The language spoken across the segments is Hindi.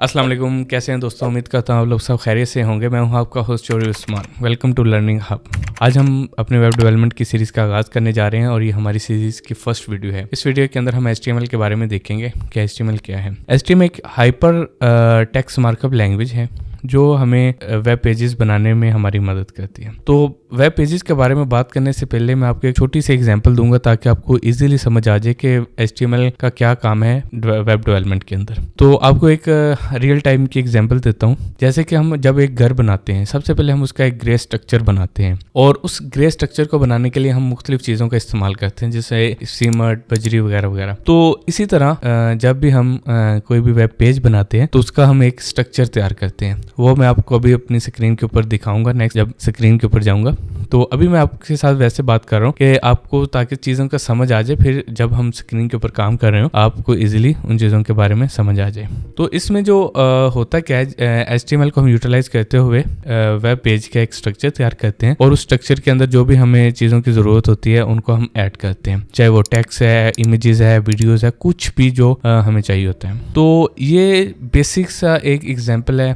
अस्सलाम वालेकुम, कैसे हैं दोस्तों। उम्मीद करता हूँ आप लोग सब खैरियत से होंगे। मैं हूँ आपका host Chaudhary Usman. Welcome to learning hub. आज हम अपने वेब डेवलपमेंट की सीरीज़ का आगाज़ करने जा रहे हैं और ये हमारी सीरीज़ की फर्स्ट वीडियो है। इस वीडियो के अंदर हम HTML के बारे में देखेंगे कि HTML क्या है। HTML एक हाइपर टेक्स्ट मार्कअप लैंग्वेज है जो हमें वेब पेजेस बनाने में हमारी मदद करती है। तो वेब पेजेस के बारे में बात करने से पहले मैं आपको एक छोटी सी एग्जांपल दूंगा ताकि आपको इजीली समझ आ जाए कि HTML का क्या काम है वेब डेवलपमेंट के अंदर। तो आपको एक रियल टाइम की एग्जांपल देता हूँ। जैसे कि हम जब एक घर बनाते हैं, सबसे पहले हम उसका एक ग्रे स्ट्रक्चर बनाते हैं और उस ग्रे स्ट्रक्चर को बनाने के लिए हम मुख्तलिफ चीज़ों का इस्तेमाल करते हैं, जैसे सीमेंट, बजरी वगैरह वगैरह। तो इसी तरह जब भी हम कोई भी वेब पेज बनाते हैं तो उसका हम एक स्ट्रक्चर तैयार करते हैं। वो मैं आपको अभी अपनी स्क्रीन के ऊपर दिखाऊंगा नेक्स्ट जब स्क्रीन के ऊपर जाऊंगा। तो अभी मैं आपके साथ वैसे बात कर रहा हूँ कि आपको ताकि चीज़ों का समझ आ जाए, फिर जब हम स्क्रीन के ऊपर काम कर रहे हो आपको इजीली उन चीज़ों के बारे में समझ आ जाए। तो इसमें जो होता क्या है, HTML को हम यूटिलाइज करते हुए वेब पेज का एक स्ट्रक्चर तैयार करते हैं और उस स्ट्रक्चर के अंदर जो भी हमें चीज़ों की ज़रूरत होती है उनको हम ऐड करते हैं, चाहे वो टेक्स्ट है, इमेजेस है, वीडियोज़ है, कुछ भी जो हमें चाहिए होता है। तो ये बेसिक सा एक एग्जाम्पल है,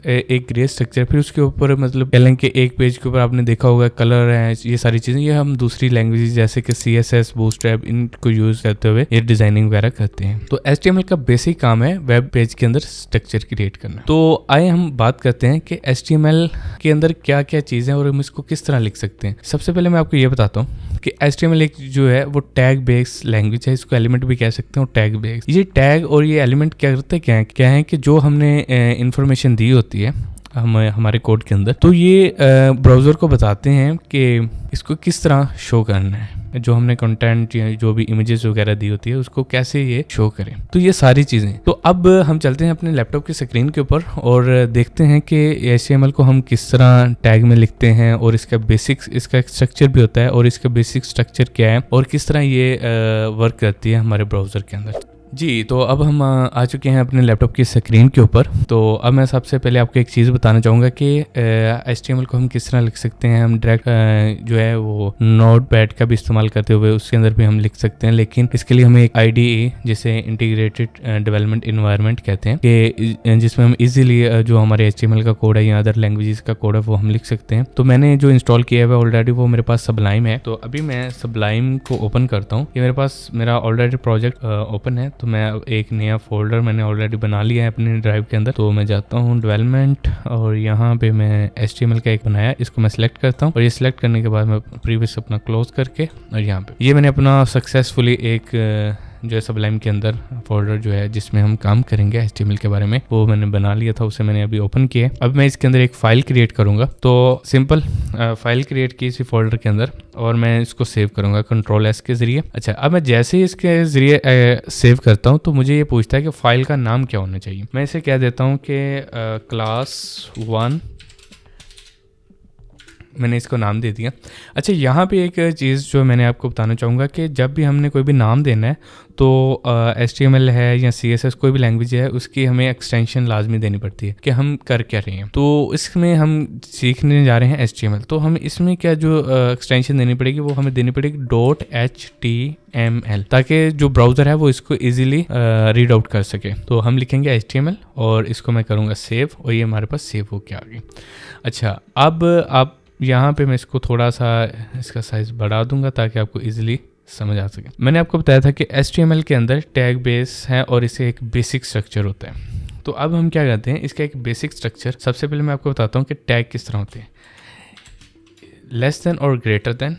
एक ग्रे स्ट्रक्चर। फिर उसके ऊपर मतलब कि एक पेज के ऊपर आपने देखा होगा कलर है, ये सारी चीज़ें, ये हम दूसरी लैंग्वेज जैसे कि CSS, बूटस्ट्रैप, इनको यूज़ करते हुए ये डिज़ाइनिंग वगैरह करते हैं। तो HTML का बेसिक काम है वेब पेज के अंदर स्ट्रक्चर क्रिएट करना। तो आइए हम बात करते हैं कि HTML के अंदर क्या क्या चीज़ें और हम इसको किस तरह लिख सकते हैं। सबसे पहले मैं आपको ये बताता हूँ कि HTML एक जो है वो टैग बेस्ड लैंग्वेज है, इसको एलिमेंट भी कह सकते हैं। टैग बेस्ड ये टैग और ये एलिमेंट क्या करते हैं, क्या है कि जो हमने इंफॉर्मेशन दी होती है हमारे कोड के अंदर, तो ये ब्राउज़र को बताते हैं कि इसको किस तरह शो करना है, जो हमने कंटेंट या जो भी इमेजेस वगैरह दी होती है उसको कैसे ये शो करें। तो ये सारी चीज़ें। तो अब हम चलते हैं अपने लैपटॉप की स्क्रीन के ऊपर और देखते हैं कि HTML को हम किस तरह टैग में लिखते हैं और इसका बेसिक, इसका स्ट्रक्चर भी होता है और इसका बेसिक स्ट्रक्चर क्या है और किस तरह ये वर्क करती है हमारे ब्राउज़र के अंदर। जी, तो अब हम आ चुके हैं अपने लैपटॉप की स्क्रीन के ऊपर। तो अब मैं सबसे पहले आपको एक चीज़ बताना चाहूँगा कि HTML को हम किस तरह लिख सकते हैं। हम डायरेक्ट जो है वो नोटपैड का भी इस्तेमाल करते हुए उसके अंदर भी हम लिख सकते हैं, लेकिन इसके लिए हमें एक IDE जिसे इंटीग्रेटेड डेवलपमेंट इन्वायरमेंट कहते हैं, कि जिसमें हम इजीली जो हमारे HTML का कोड है या अदर लैंग्वेजेस का कोड है वो हम लिख सकते हैं। तो मैंने जो इंस्टॉल किया है ऑलरेडी वो मेरे पास सबलाइम है। तो अभी मैं सबलाइम को ओपन करता हूँ। ये मेरे पास मेरा ऑलरेडी प्रोजेक्ट ओपन है। तो मैं एक नया फोल्डर मैंने ऑलरेडी बना लिया है अपने ड्राइव के अंदर। तो मैं जाता हूँ डेवलपमेंट और यहाँ पे मैं HTML का एक बनाया, इसको मैं सिलेक्ट करता हूँ और ये सिलेक्ट करने के बाद मैं प्रीवियस अपना क्लोज करके और यहाँ पे ये मैंने अपना सक्सेसफुली एक जो है सबलाइम के अंदर फोल्डर जो है जिसमें हम काम करेंगे HTML के बारे में वो मैंने बना लिया था, उसे मैंने अभी ओपन किया। अब मैं इसके अंदर एक फाइल क्रिएट करूंगा। तो सिंपल फाइल क्रिएट की इसी फोल्डर के अंदर और मैं इसको सेव करूंगा Ctrl+S के जरिए। अच्छा, अब मैं जैसे ही इसके जरिए सेव करता हूँ तो मुझे ये पूछता है कि फाइल का नाम क्या होना चाहिए। मैं इसे कह देता हूँ कि class1, मैंने इसको नाम दे दिया। अच्छा, यहाँ पे एक चीज़ जो मैंने आपको बताना चाहूँगा कि जब भी हमने कोई भी नाम देना है तो HTML है या CSS कोई भी लैंग्वेज है उसकी हमें एक्सटेंशन लाजमी देनी पड़ती है कि हम कर क्या रहे हैं। तो इसमें हम सीखने जा रहे हैं HTML, तो हम इसमें क्या जो एक्सटेंशन देनी पड़ेगी वो हमें देनी पड़ेगी .html, ताकि जो ब्राउज़र है वो इसको ईजिली रीड आउट कर सके। तो हम लिखेंगे HTML और इसको मैं करूँगा सेव और ये हमारे पास सेव होके आ गई। अच्छा, अब आप यहाँ पे मैं इसको थोड़ा सा इसका साइज बढ़ा दूंगा ताकि आपको इजीली समझ आ सके। मैंने आपको बताया था कि HTML के अंदर टैग बेस है और इसे एक बेसिक स्ट्रक्चर होता है। तो अब हम क्या करते हैं, इसका एक बेसिक स्ट्रक्चर सबसे पहले मैं आपको बताता हूँ कि टैग किस तरह होते हैं। लेस देन और greater than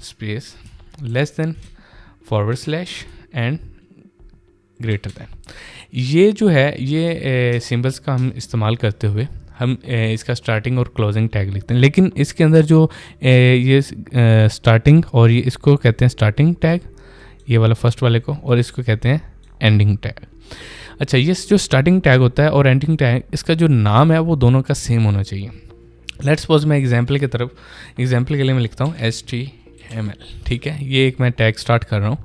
space, less than / and greater than, ये जो है ये सिंबल्स का हम इस्तेमाल करते हुए हम इसका स्टार्टिंग और क्लोजिंग टैग लिखते हैं। लेकिन इसके अंदर जो ये स्टार्टिंग और ये इसको कहते हैं स्टार्टिंग टैग, ये वाला फर्स्ट वाले को, और इसको कहते हैं एंडिंग टैग। अच्छा, ये जो स्टार्टिंग टैग होता है और एंडिंग टैग, इसका जो नाम है वो दोनों का सेम होना चाहिए। लेट्स सपोज मैं एग्जाम्पल के लिए मैं लिखता हूँ HTML, ठीक है। ये एक मैं टैग स्टार्ट कर रहा हूँ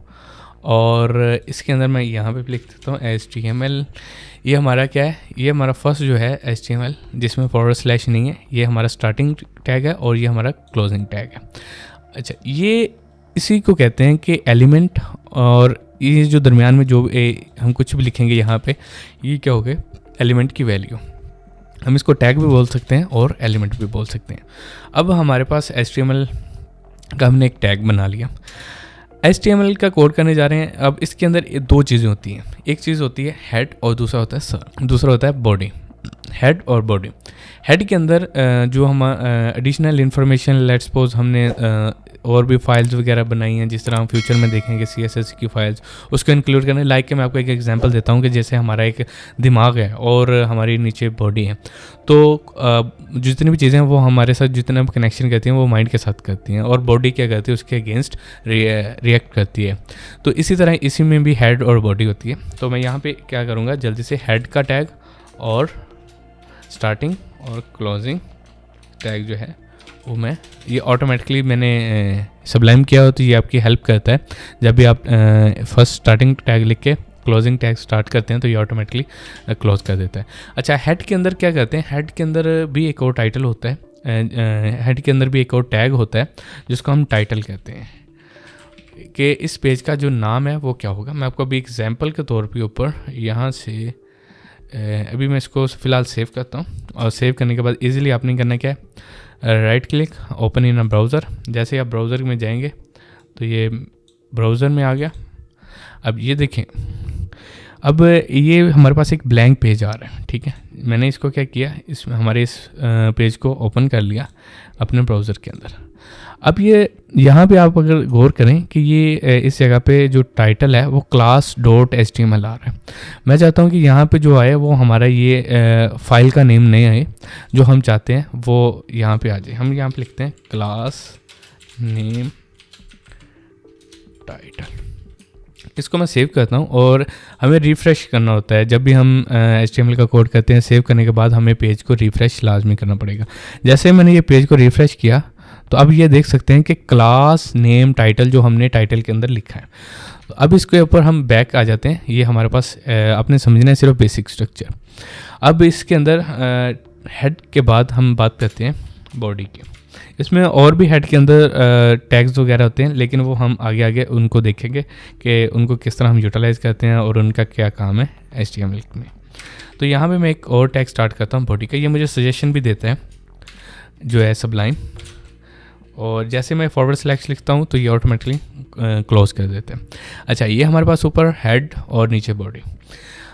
और इसके अंदर मैं यहाँ पे लिख देता हूँ HTML। ये हमारा क्या है, ये हमारा फर्स्ट जो है HTML जिसमें / नहीं है, ये हमारा स्टार्टिंग टैग है और ये हमारा क्लोजिंग टैग है। अच्छा, ये इसी को कहते हैं कि एलिमेंट, और ये जो दरमियान में जो हम कुछ भी लिखेंगे यहाँ पे, ये क्या हो गए एलिमेंट की वैल्यू। हम इसको टैग भी बोल सकते हैं और एलिमेंट भी बोल सकते हैं। अब हमारे पास HTML का हमने एक टैग बना लिया। HTML का कोड करने जा रहे हैं। अब इसके अंदर दो चीज़ें होती हैं, एक चीज़ होती है हेड और दूसरा होता है सर, दूसरा होता है बॉडी। हेड और बॉडी। हेड के अंदर जो हम एडिशनल इन्फॉर्मेशन, लेट्स सपोज हमने और भी फाइल्स वगैरह बनाई हैं, जिस तरह हम फ्यूचर में देखेंगे CSS की फाइल्स, उसको इंक्लूड करने लाइक के मैं आपको एक एग्जांपल देता हूँ कि जैसे हमारा एक दिमाग है और हमारी नीचे बॉडी है, तो जितनी भी चीज़ें हैं वो हमारे साथ जितना भी कनेक्शन करती हैं वो माइंड के साथ करती हैं, और बॉडी क्या करती है उसके अगेंस्ट रिएक्ट करती है। तो इसी तरह इसी में भी हेड और बॉडी होती है। तो मैं यहाँ पर क्या करूँगा, जल्दी से हेड का टैग और स्टार्टिंग और क्लोजिंग टैग जो है वो मैं ये ऑटोमेटिकली मैंने सबलाइम किया हो, तो ये आपकी हेल्प करता है। जब भी आप फर्स्ट स्टार्टिंग टैग लिख के क्लोजिंग टैग स्टार्ट करते हैं तो ये ऑटोमेटिकली क्लोज कर देता है। अच्छा, हेड के अंदर क्या करते हैं, हेड के अंदर भी एक और टाइटल होता है, हेड के अंदर भी एक और टैग होता है जिसको हम टाइटल कहते हैं, कि इस पेज का जो नाम है वो क्या होगा। मैं आपको अभी एग्जाम्पल के तौर पे ऊपर यहाँ से अभी मैं इसको फ़िलहाल सेव करता हूँ, और सेव करने के बाद इजीली आपने करना क्या है, right click, open in a browser. जैसे आप ब्राउज़र में जाएंगे तो ये ब्राउज़र में आ गया। अब ये देखें, अब ये हमारे पास एक ब्लैंक पेज आ रहा है, ठीक है। मैंने इसको क्या किया, इसमें हमारे इस पेज को ओपन कर लिया अपने ब्राउज़र के अंदर। अब ये यहाँ पे आप अगर गौर करें कि ये इस जगह पे जो टाइटल है वो class.html आ रहा है। मैं चाहता हूँ कि यहाँ पे जो आए वो हमारा ये फाइल का नेम नहीं आए, जो हम चाहते हैं वो यहाँ पे आ जाए। हम यहाँ पे लिखते हैं क्लास नेम टाइटल। इसको मैं सेव करता हूँ, और हमें रिफ़्रेश करना होता है। जब भी हम HTML का कोड करते हैं, सेव करने के बाद हमें पेज को रिफ़्रेश लाजमी करना पड़ेगा। जैसे मैंने ये पेज को रिफ़्रेश किया तो अब ये देख सकते हैं कि क्लास नेम टाइटल जो हमने टाइटल के अंदर लिखा है। तो अब इसके ऊपर हम बैक आ जाते हैं। ये हमारे पास आपने समझना है सिर्फ बेसिक स्ट्रक्चर। अब इसके अंदर हेड के बाद हम बात करते हैं बॉडी की। इसमें और भी हेड के अंदर टैग्स वगैरह होते हैं, लेकिन वो हम आगे आगे उनको देखेंगे कि उनको किस तरह हम यूटिलाइज़ करते हैं और उनका क्या काम है HTML में। तो यहाँ पे मैं एक और टैग स्टार्ट करता हूँ बॉडी का। ये मुझे सजेशन भी देता है जो है सबलाइम, और जैसे मैं फॉरवर्ड स्लैश लिखता हूँ तो ये ऑटोमेटिकली क्लोज कर देते हैं। अच्छा, ये हमारे पास ऊपर हेड और नीचे बॉडी।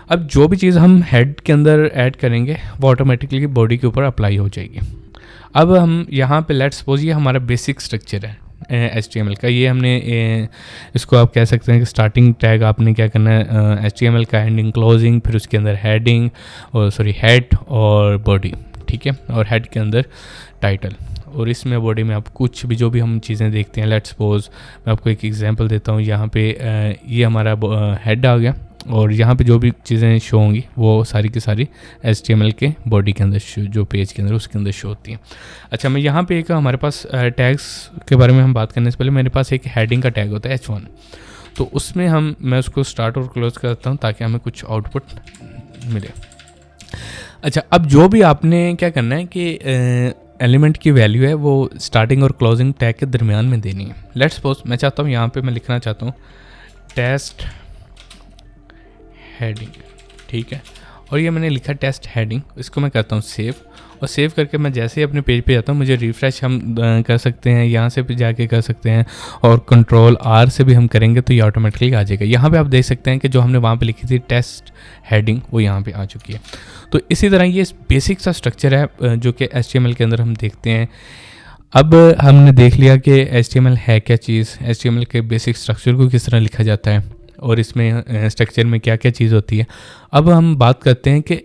अब जो भी चीज़ हम हेड के अंदर ऐड करेंगे वो ऑटोमेटिकली बॉडी के ऊपर अप्लाई हो जाएगी। अब हम यहाँ पे लेट्स सपोज ये हमारा बेसिक स्ट्रक्चर है HTML का। ये हमने इसको आप कह सकते हैं कि स्टार्टिंग टैग आपने क्या करना है HTML का, एंडिंग क्लोजिंग, फिर उसके अंदर हेडिंग और हेड और बॉडी, ठीक है, और हेड के अंदर टाइटल, और इसमें बॉडी में आप कुछ भी जो भी हम चीज़ें देखते हैं। लेट्स सपोज मैं आपको एक एग्जांपल देता हूँ। यहाँ पे ये हमारा हेड आ गया, और यहाँ पे जो भी चीज़ें शो होंगी वो सारी की सारी HTML के बॉडी के अंदर जो पेज के अंदर उसके अंदर शो होती हैं। अच्छा, मैं यहाँ पे एक हमारे पास टैग्स के बारे में हम बात करने से पहले मेरे पास एक हेडिंग का टैग होता है H1। तो उसमें मैं उसको स्टार्ट और क्लोज करता हूँ ताकि हमें कुछ आउटपुट मिले। अच्छा, अब जो भी आपने क्या करना है कि एलिमेंट की वैल्यू है वो स्टार्टिंग और क्लोजिंग टैग के दरमियान में देनी है। लेट्स सपोज मैं चाहता हूँ यहाँ पे मैं लिखना चाहता हूँ टेस्ट हेडिंग, ठीक है, और ये मैंने लिखा टेस्ट हेडिंग। इसको मैं करता हूँ सेव, और सेव करके मैं जैसे ही अपने पेज पे जाता हूँ, मुझे रिफ़्रेश हम कर सकते हैं, यहाँ से भी जाके कर सकते हैं, और कंट्रोल R से भी हम करेंगे तो ये ऑटोमेटिकली आ जाएगा। यहाँ पे आप देख सकते हैं कि जो हमने वहाँ पे लिखी थी टेस्ट हेडिंग वो यहाँ पे आ चुकी है। तो इसी तरह ये बेसिक सा स्ट्रक्चर है जो कि HTML के अंदर हम देखते हैं। अब हमने देख लिया कि HTML है क्या चीज़, HTML के बेसिक स्ट्रक्चर को किस तरह लिखा जाता है, और इसमें स्ट्रक्चर में क्या क्या चीज़ होती है। अब हम बात करते हैं कि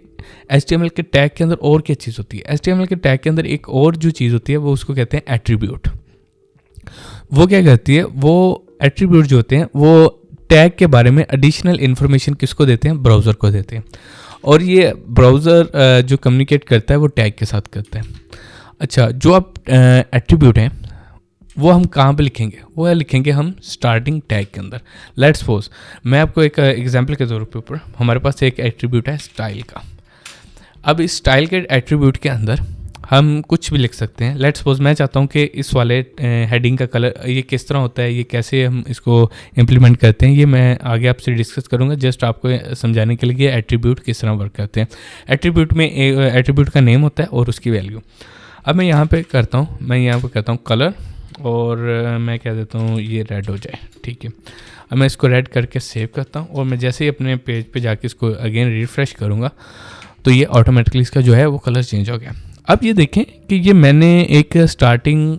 HTML के टैग के अंदर और क्या चीज़ होती है। HTML के टैग के अंदर एक और जो चीज़ होती है वो उसको कहते हैं एट्रीब्यूट। वो क्या कहती है, वो एट्रीब्यूट जो होते हैं वो टैग के बारे में एडिशनल इन्फॉर्मेशन किसको देते हैं, ब्राउज़र को देते हैं, और ये ब्राउज़र जो कम्युनिकेट करता है वो टैग के साथ करता है। अच्छा, जो आप एट्रीब्यूट हैं वो हम कहाँ पे लिखेंगे, वो लिखेंगे हम स्टार्टिंग टैग के अंदर। लेट्स सपोज मैं आपको एक एग्जांपल के तौर पे ऊपर हमारे पास एक एट्रीब्यूट है स्टाइल का। अब इस स्टाइल के एट्रीब्यूट के अंदर हम कुछ भी लिख सकते हैं। लेट्स सपोज मैं चाहता हूँ कि इस वाले हेडिंग का कलर ये किस तरह होता है, ये कैसे हम इसको इम्प्लीमेंट करते हैं, ये मैं आगे आपसे डिस्कस करूँगा। जस्ट आपको समझाने के लिए एट्रीब्यूट किस तरह वर्क करते हैं। एट्रीब्यूट में एट्रीब्यूट का नेम होता है और उसकी वैल्यू। अब मैं यहाँ पे करता हूँ, मैं यहाँ पे करता हूँ कलर और मैं कह देता हूँ ये रेड हो जाए, ठीक है। अब मैं इसको रेड करके सेव करता हूँ और मैं जैसे ही अपने पेज पे जाके इसको अगेन रिफ्रेश करूँगा तो ये ऑटोमेटिकली इसका जो है वो कलर चेंज हो गया। अब ये देखें कि ये मैंने एक स्टार्टिंग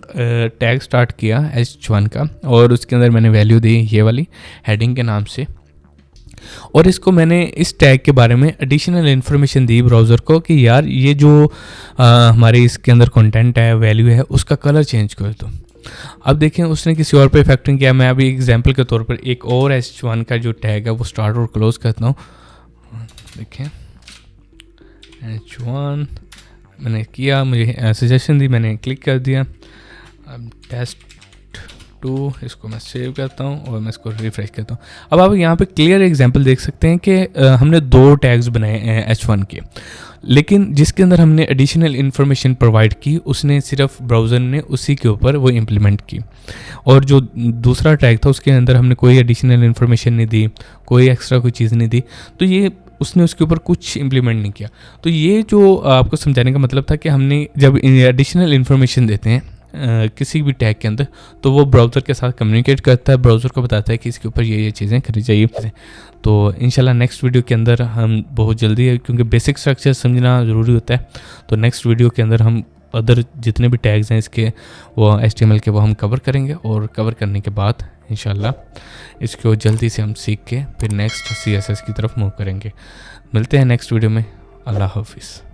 टैग स्टार्ट किया H1 का और उसके अंदर मैंने वैल्यू दी ये वाली हेडिंग के नाम से, और इसको मैंने इस टैग के बारे में एडिशनल इन्फॉर्मेशन दी ब्राउज़र को कि यार ये जो हमारे इसके अंदर कंटेंट है, वैल्यू है, उसका कलर चेंज कर दो। अब देखें उसने किसी और पे फैक्टरिंग किया। मैं अभी एग्जांपल के तौर पर एक और H1 का जो टैग है वो स्टार्ट और क्लोज करता हूँ। देखें H1 मैंने किया, मुझे सजेशन दी, मैंने क्लिक कर दिया। अब test2 इसको मैं सेव करता हूँ और मैं इसको रिफ्रेश करता हूँ। अब आप यहाँ पे क्लियर एग्जांपल देख सकते हैं कि हमने 2 टैग्स बनाए हैं H1 के, लेकिन जिसके अंदर हमने एडिशनल इन्फॉर्मेशन प्रोवाइड की उसने सिर्फ ब्राउज़र ने उसी के ऊपर वो इम्प्लीमेंट की, और जो दूसरा टैग था उसके अंदर हमने कोई एडिशनल इन्फॉर्मेशन नहीं दी, कोई एक्स्ट्रा कोई चीज़ नहीं दी, तो ये उसने उसके ऊपर कुछ इम्प्लीमेंट नहीं किया। तो ये जो आपको समझाने का मतलब था कि हमने जब एडिशनल इन्फॉर्मेशन देते हैं किसी भी टैग के अंदर तो वो ब्राउज़र के साथ कम्युनिकेट करता है, ब्राउज़र को बताता है कि इसके ऊपर ये चीज़ें करनी चाहिए। तो इंशाल्लाह नेक्स्ट वीडियो के अंदर हम बहुत जल्दी है, क्योंकि बेसिक स्ट्रक्चर समझना ज़रूरी होता है, तो नेक्स्ट वीडियो के अंदर हम अदर जितने भी टैग्स हैं इसके वो HTML के वो हम कवर करेंगे, और कवर करने के बाद इंशाल्लाह इसको जल्दी से हम सीख के फिर नेक्स्ट CSS की तरफ मूव करेंगे। मिलते हैं नेक्स्ट वीडियो में। अल्लाह हाफिज़।